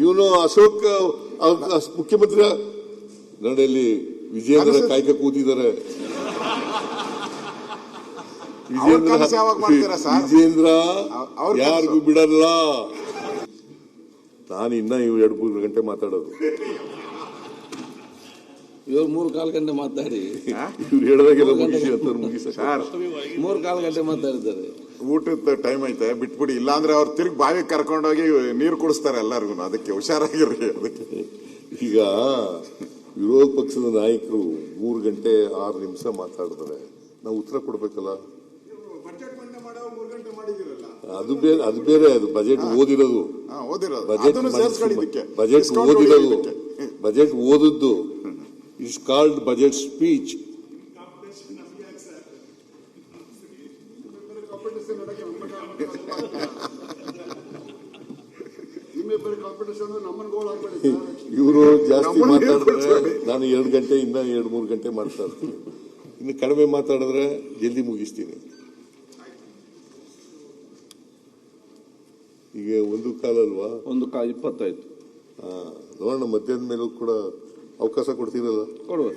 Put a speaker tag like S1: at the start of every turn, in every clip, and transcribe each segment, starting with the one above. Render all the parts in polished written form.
S1: ಇವನು ಅಶೋಕ್ ಮುಖ್ಯಮಂತ್ರಿ ನಡೆಯಲ್ಲಿ ವಿಜೇಂದ್ರ ಕಾಯ್ಕ ಕೂತಿದ್ದಾರೆ. ವಿಜೇಂದ್ರ ಯಾರಿಗೂ ಬಿಡಲ್ಲ. ನಾನು ಇನ್ನ 2-3 ಗಂಟೆ ಮಾತಾಡೋದು.
S2: ಇವ್ರು 3-4 ಗಂಟೆ ಮಾತಾಡಿ
S1: ಇವ್ರು ಹೇಳಿದಾಗೆಲ್ಲ ಮುಗಿಸಿ
S2: 3-4 ಗಂಟೆ ಮಾತಾಡಿದ್ದಾರೆ.
S3: ಊಟದ ಟೈಮ್ ಐತೆ ಬಿಟ್ಬಿಡಿ, ಇಲ್ಲಾಂದ್ರೆ ಅವ್ರು ತಿರುಗಿ ಬಾವಿಗೆ ಕರ್ಕೊಂಡೋಗಿ ನೀರು ಕುಡಿಸ್ತಾರೆ ಎಲ್ಲರಿಗೂ. ಅದಕ್ಕೆ ಹುಷಾರಾಗಿರ್ರಿ. ಅದಕ್ಕೆ
S1: ಈಗ ವಿರೋಧ ಪಕ್ಷದ ನಾಯಕರು 3 ಗಂಟೆ 6 ನಿಮಿಷ ಮಾತಾಡಿದ್ರೆ ನಾವು ಉತ್ತರ ಕೊಡ್ಬೇಕಲ್ಲ. ಅದು ಬೇರೆ. ಅದು ಬಜೆಟ್ ಓದಿರೋದು, ಬಜೆಟ್ ಓದಿದ್ದು ಇಟ್ಸ್ ಕಾಲ್ಡ್ ಬಜೆಟ್ ಸ್ಪೀಚ್. ಇವರು ಜಾಸ್ತಿ ಮಾತಾಡಿದ್ರೆ ನಾನು 2 ಗಂಟೆ ಇನ್ನ 2-3 ಗಂಟೆ ಮಾಡ್ತಾ ಇರ್ತೀನಿ. ಇನ್ನು ಕಡಿಮೆ ಮಾತಾಡಿದ್ರೆ ಜಲ್ದಿ ಮುಗಿಸ್ತೀನಿ. ಈಗ 1:15 ಅಲ್ವಾ?
S2: 1:20 ಆಯ್ತು.
S1: ನೋಡೋಣ, ಮಧ್ಯಾಹ್ನ ಮೇಲೂ ಕೂಡ ಅವಕಾಶ ಕೊಡ್ತೀರಲ್ಲ?
S2: ಕೊಡುವ.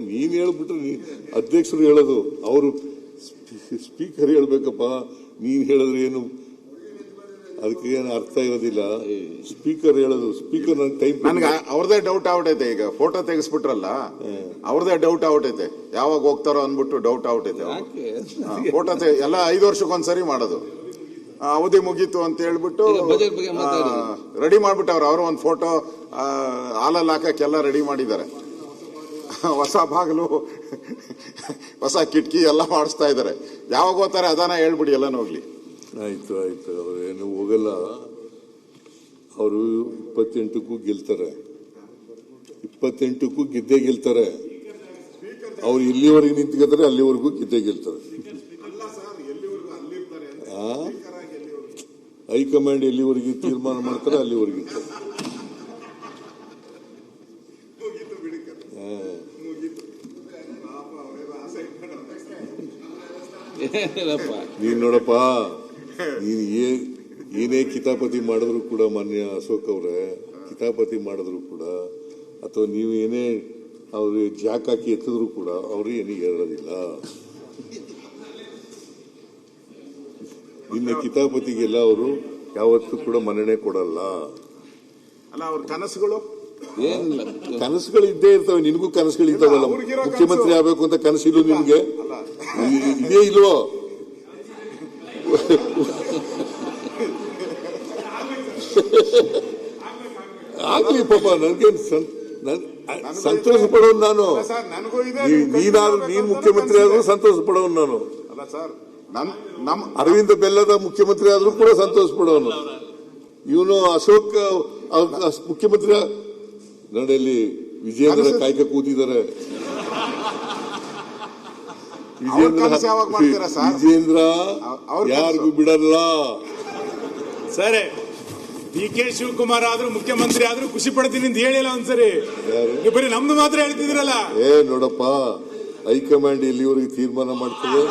S1: ನೀನ್ ಹೇಳ್ಬಿಟ್ರೆ ಅಧ್ಯಕ್ಷರು ಹೇಳೋದು, ಅವರು ಸ್ಪೀಕರ್ ಹೇಳ್ಬೇಕಪ್ಪ. ನೀನ್ ಹೇಳಿದ್ರೆ ಏನು ಅದಕ್ಕೆ ಏನು ಅರ್ಥ ಇರೋದಿಲ್ಲ. ಸ್ಪೀಕರ್ ಹೇಳೋದು. ಸ್ಪೀಕರ್ ನನ್ ಟೈಮ್
S3: ನನ್ಗೆ ಅವ್ರದೇ ಡೌಟ್ ಆಗ್ಬಿಟ್ಟೈತೆ. ಈಗ ಫೋಟೋ ತೆಗಿಸ್ಬಿಟ್ರಲ್ಲ, ಅವ್ರದೇ ಡೌಟ್ ಆಗ್ಬಿಟ್ಟೈತೆ. ಯಾವಾಗ ಹೋಗ್ತಾರೋ ಅಂದ್ಬಿಟ್ಟು ಡೌಟ್ ಆಗ್ಬಿಟ್ಟೈತೆ. ಫೋಟೋ ಎಲ್ಲ 5 ವರ್ಷಕ್ಕೊಂದ್ಸರಿ ಮಾಡೋದು. ಅವಧಿ ಮುಗೀತು ಅಂತ ಹೇಳ್ಬಿಟ್ಟು ರೆಡಿ ಮಾಡ್ಬಿಟ್ಟವ್ರು. ಅವರು ಒಂದು ಫೋಟೋ ಹಾಲಲ್ಲಿ ಹಾಕಕ್ಕೆಲ್ಲ ರೆಡಿ ಮಾಡಿದ್ದಾರೆ. ಹೊಸ ಬಾಗಿಲು, ಹೊಸ ಕಿಟಕಿ ಎಲ್ಲ ಮಾಡಿಸ್ತಾ ಇದ್ದಾರೆ. ಯಾವಾಗ ಹೋಗ್ತಾರೆ ಅದಾನ ಹೇಳ್ಬಿಡಿ, ಎಲ್ಲ ಹೋಗ್ಲಿ.
S1: ಆಯ್ತು. ಅವ್ರು ಏನು ಹೋಗಲ್ಲ. ಅವರು 28ಕ್ಕೂ ಗೆಲ್ತಾರೆ, 28ಕ್ಕೂ ಗೆದ್ದೇ ಗೆಲ್ತಾರೆ. ಅವ್ರು ಇಲ್ಲಿವರೆಗೆ ನಿಂತ್ಕೊತಾರೆ, ಅಲ್ಲಿವರೆಗೂ ಗೆದ್ದೇ ಗೆಲ್ತಾರೆ. ಹೈಕಮಾಂಡ್ ಎಲ್ಲಿವರೆಗೆ ತೀರ್ಮಾನ ಮಾಡ್ತಾರೆ ಅಲ್ಲಿವರೆಗೆ ಇರ್ತಾರೆ. ನೀನ್ ನೋಡಪ್ಪ, ನೀನ್ ಏನೇ ಕಿತಾಪತಿ ಮಾಡಿದ್ರು ಕೂಡ, ಮಾನ್ಯ ಅಶೋಕ್ ಅವರೇ, ಕಿತಾಪತಿ ಮಾಡಿದ್ರು ಕೂಡ, ಅಥವಾ ನೀವು ಏನೇ ಅವ್ರಿಗೆ ಜಾಕ್ ಹಾಕಿ ಎತ್ತಿದ್ರು ಕೂಡ ಅವ್ರು ಏನಿಗೆ ಹೇಳೋದಿಲ್ಲ. ಇನ್ನ ಕಿತಾಪತಿಗೆಲ್ಲ ಅವರು ಯಾವತ್ತೂ ಕೂಡ ಮನ್ನಣೆ ಕೊಡಲ್ಲ.
S3: ಅಲ್ಲ, ಅವ್ರ ಕನಸುಗಳು
S1: ಕನಸುಗಳು ಇದ್ದೇ ಇರ್ತವೆ. ನಿನಗೂ ಕನಸುಗಳಿದ್ದಾವಲ್ಲ, ಮುಖ್ಯಮಂತ್ರಿ ಆಗ್ಬೇಕು ಅಂತ ಕನಸಿಲ್ಲ ನಿನ್ಗೆ? ಇದೇ ಇಲ್ವೋ? ಆಗ್ಲಿ ಪಾಪ, ನನ್ಗೇನ್ ಸಂತೋಷ ಪಡೋನು ನಾನು. ನೀನ್ ಮುಖ್ಯಮಂತ್ರಿ ಆದ್ರೂ ಸಂತೋಷ ಪಡೋನು ನಾನು. ಅರವಿಂದ ಬೆಲ್ಲದ ಮುಖ್ಯಮಂತ್ರಿ ಆದ್ರೂ ಕೂಡ ಸಂತೋಷ ಪಡೋನು. ಇವನು ಅಶೋಕ್ ಮುಖ್ಯಮಂತ್ರಿ ನಡೆಯಲ್ಲಿ ವಿಜೇಂದ್ರ ಕಾಯ್ಕ ಕೂತಿದ್ದಾರೆ. ವಿಜೇಂದ್ರ ಯಾರಿಗೂ ಬಿಡಲ್ಲ.
S4: ಸರಿ, DK ಶಿವಕುಮಾರ್ ಆದ್ರೂ ಮುಖ್ಯಮಂತ್ರಿ ಆದ್ರೂ ಖುಷಿ ಪಡ್ತೀನಿ ಅಂತ ಹೇಳಿಲ್ಲ ಒಂದ್ಸರಿ. ಬರೀ ನಮ್ದು ಮಾತ್ರ ಹೇಳ್ತಿದ್ರಲ್ಲ.
S1: ನೋಡಪ್ಪ, ಹೈಕಮಾಂಡ್ ಎಲ್ಲಿವರೆಗೆ ತೀರ್ಮಾನ ಮಾಡ್ತದೆ,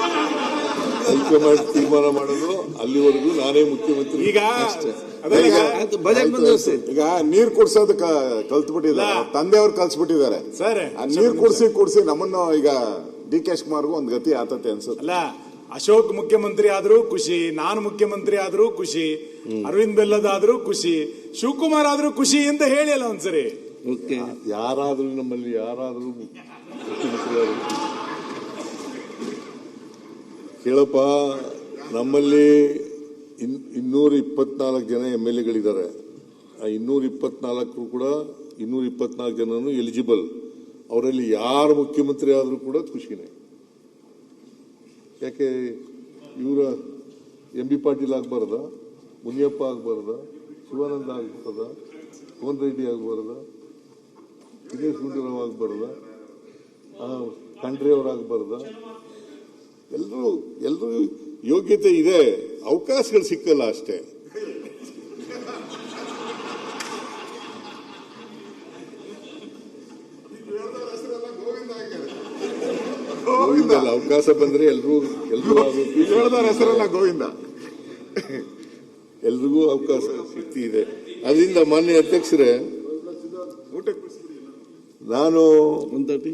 S1: ಹೈಕಮಾಂಡ್ ತೀರ್ಮಾನ ಮಾಡೋದು ಅಲ್ಲಿವರೆಗೂ ನಾನೇ ಮುಖ್ಯಮಂತ್ರಿ.
S4: ಈಗ
S3: ನೀರ್ ಕುಡ್ಸೋದು ಕಲ್ತ್ಬಿಟ್ಟಿದ್ದಾರೆ, ತಂದೆಯವ್ರು ಕಲ್ಸ್ಬಿಟ್ಟಿದ್ದಾರೆ.
S4: ಸರ್,
S3: ನೀರ್ ಕುಡ್ಸಿ ನಮ್ಮನ್ನು ಈಗ DK ಶಿವಕುಮಾರ್ಗೂ ಒಂದ್ ಗತಿ ಆತತೆ ಅನ್ಸುತ್ತೆ.
S4: ಅಲ್ಲ, ಅಶೋಕ್ ಮುಖ್ಯಮಂತ್ರಿ ಆದ್ರೂ ಖುಷಿ, ನಾನು ಮುಖ್ಯಮಂತ್ರಿ ಆದ್ರೂ ಖುಷಿ, ಅರವಿಂದ್ ಬೆಲ್ಲದಾದ್ರೂ ಖುಷಿ, ಶಿವಕುಮಾರ್ ಆದ್ರೂ ಖುಷಿ ಅಂತ ಹೇಳಿಲ್ಲ ಒಂದ್ಸರಿ.
S1: ಯಾರಾದ್ರೂ ನಮ್ಮಲ್ಲಿ ಯಾರಾದ್ರೂ ಮುಖ್ಯಮಂತ್ರಿ ಆದ್ರೂ ಕೇಳಪ್ಪ, ನಮ್ಮಲ್ಲಿ 224 ಜನ MLAಗಳಿದ್ದಾರೆ. ಆ 224 ಕೂಡ 224 ಜನನು ಎಲಿಜಿಬಲ್. ಅವರಲ್ಲಿ ಯಾರು ಮುಖ್ಯಮಂತ್ರಿ ಆದ್ರೂ ಕೂಡ ಖುಷಿನೇ. ಯಾಕೆ ಇವರ MB ಪಾಟೀಲ್ ಆಗ್ಬಾರ್ದ, ಮುನಿಯಪ್ಪ ಆಗ್ಬಾರ್ದ, ಶಿವಾನಂದ ಆಗ್ಬಾರ್ದ, ಕೋನ್ ರೆಡ್ಡಿ ಆಗ್ಬಾರ್ದ, ದಿನೇಶ್ ಗುಂಡೂರಾವ್ ಆಗ್ಬಾರ್ದ, ಖಂಡ್ರೆ ಅವರಾಗಬಾರ್ದ? ಎಲ್ಲರೂ ಯೋಗ್ಯತೆ ಇದೆ, ಅವಕಾಶಗಳು ಸಿಕ್ಕಲ್ಲ ಅಷ್ಟೇ. ಗೋವಿಂದ ಅವಕಾಶ ಬಂದ್ರೆ ಎಲ್ರಿಗೂ
S3: ಹೆಸರಲ್ಲ ಗೋವಿಂದ,
S1: ಎಲ್ರಿಗೂ ಅವಕಾಶ ಸಿಕ್ತಿ ಇದೆ. ಅದರಿಂದ ಮಾನ್ಯ ಅಧ್ಯಕ್ಷರೇ,
S3: ಊಟಕ್ಕೆ
S1: ನಾನು
S2: 130